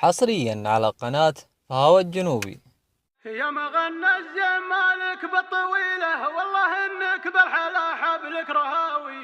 حصريا على قناة فهو الجنوبي. يا مغنى الزمالك بالطويلة والله انك بالحلا حبلك رهاوي.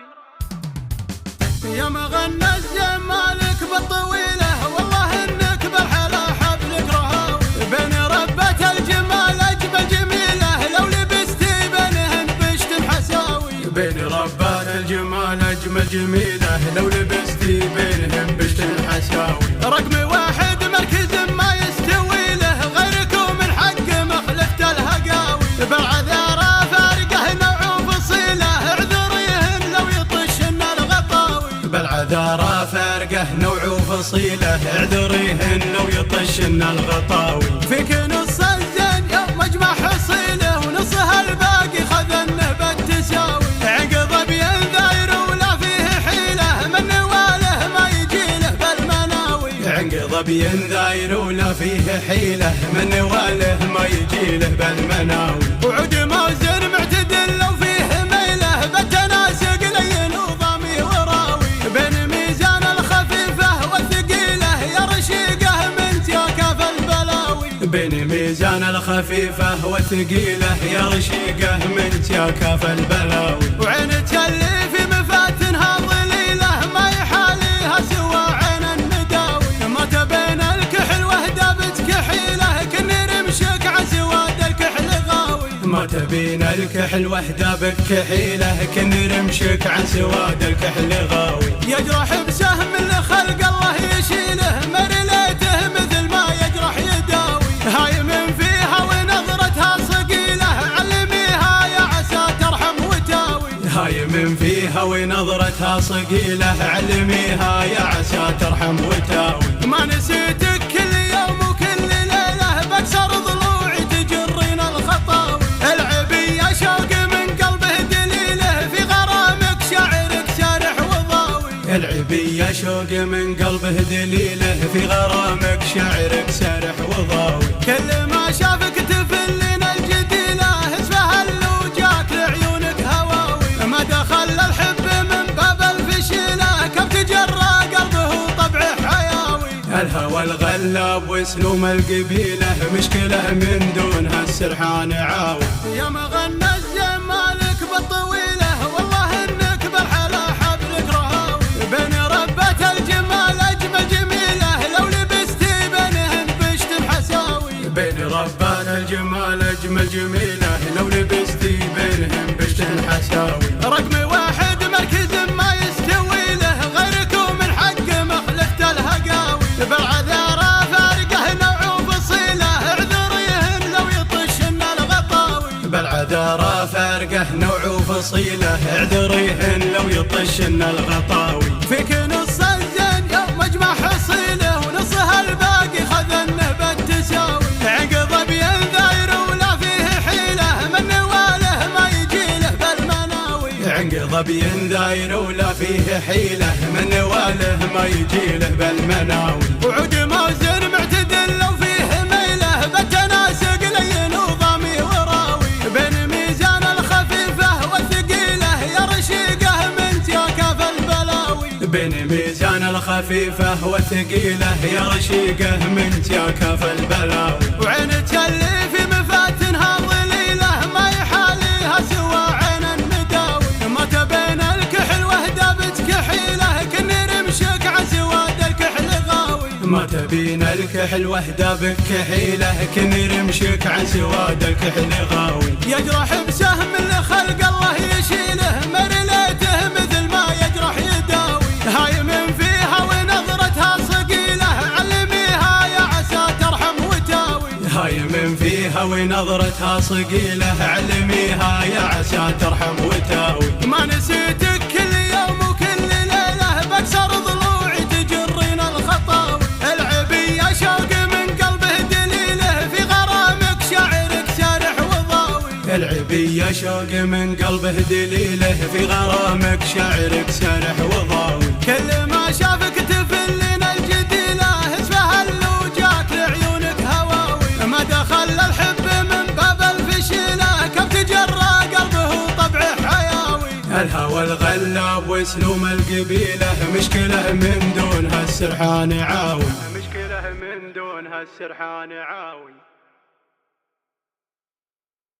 يا مغنى الزمالك بالطويلة والله انك بالحلا حبلك رهاوي. بين ربة الجمال اجمل جميلة لو لبستي بينهن بشت حساوي. بين ربة الجمال اجمل جميلة لو لبستي بينهن بشت حساوي. رقم واحد مركز ما يستوي له غيركم من حق مخلفة الهقاوي. بالعذارى فارقه نوع وفصيله اعذريهن لو يطشن الغطاوي. بالعذارى فارقه نوع وفصيله اعذريهن لو يطشن الغطاوي. فيك نص الزين يوم مجمع حصيله ونصها الباقي خذنه بالتساوي. عقب بينذاير ولا فيه حيله من نواله ما يجيله بالمناوي. عقب بينذاير ولا فيه حيله من نواله ما يجيله بالمناوي. وعود موزن معتدل لو فيه ميله بالتناسق لين وضامي وراوي. بين ميزان الخفيفه والثقيله يا رشيقه من تياكاف البلاوي. بين ميزان الخفيفه والثقيله يا رشيقه من تياكاف البلاوي. وعينك اللي في مفاتنها ظليله ما يحاليها سوى عين النداوي. ما تبين الكحل وهدى بتكحيله كني رمشك عسواد الكحل غاوي. ما تبين الكحل وهدى بكحيله كني رمشك عسواد الكحل غاوي. يجرح بسهم لخلق الله يشيله مرليته مثل ما يجرح يداوي. هاي من فيها ونظرتها صقيله علميها يا عسى ترحم وتاوي. هاي من فيها ونظرتها صقيله علميها يا عسى ترحم وتاوي. ما نسيتك كل يوم وكل ليله بكسر ضلوعي تجرين الخطاوي. العبي يا شوق من قلبه دليله في غرامك شاعرك سارح وضاوي. العبي يا شوق من قلبه دليله في غرامك شاعرك سارح وضاوي. كل ما شافك تفلين الجديله اسفه اللو جاك لعيونك هواوي. ما دخل الحب من باب الفشيله كم تجرى قلبه طبعه حياوي. الهوى الغلاب واسلوم القبيله مشكله من دونها السرحان عاوي. يا مغنى الزمالك بالطويله والله انك بالحلا حبلك رهاوي. بين ربة الجمال اجمل جميله لو لبستي بينهن بشت حساوي. بين ربة الجمال اجمل جميله لو لبستي بينهن بشت حساوي. رقم واحد مركز ما يستوي له غيركم من حق مخلفة الهقاوي. بالعذارى فارقه نوع وفصيله اعذريهن لو يطشن الغطاوي. بالعذارى فارقه نوع وفصيله اعذريهن لو يطشن الغطاوي. فيك نص الزين يوم مجمع حصيله ونصها الباقي خذنه بالتساوي. عقب بينذاير ولا فيه حيله من نواله ما يجيله بالمناوي. عقب بينذاير ولا فيه حيله من نواله ما يجيله بالمناوي. وعود موزن معتدل لو فيه ميله بالتناسق لين وضامي وراوي. بين ميزان الخفيفه والثقيله يا رشيقه من تياكاف البلاوي. بين ميزان الخفيفه والثقيله يا رشيقه من تياكاف البلاوي. وعينك اللي في مفاتنها ظليله ما يحاليها سوى عين النداوي. ما تبين الكحل وهدى بتكحيله كني رمشك عسواد الكحل غاوي. ما تبين الكحل وهدى بكحيله كني رمشك عسواد الكحل غاوي. يجرح بسهم لخلق الله يشيله مرليته مثل ما يجرح يداوي. هاي من فيها ونظرتها صقيله علميها يا عسى ترحم وتاوي. هاي من فيها ونظرتها صقيله علميها يا عسى ترحم وتاوي. ما نسيتك كل يوم وكل ليله بكسر ضلوعي تجرين الخطاوي. العبي يا شوق من قلبه دليله في غرامك شاعرك سارح وضاوي. العبي يا شوق من قلبه دليله في غرامك شاعرك سارح وضاوي. كل ما شافك تفلين الجديله اسفه اللو جاك لعيونك هواوي. ما دخل الحب من باب الفشيله كم تجرى قلبه طبعه حياوي. الهوى الغلاب واسلوم القبيله مشكله من دونها السرحان عاوي. مشكله من دونها السرحان عاوي.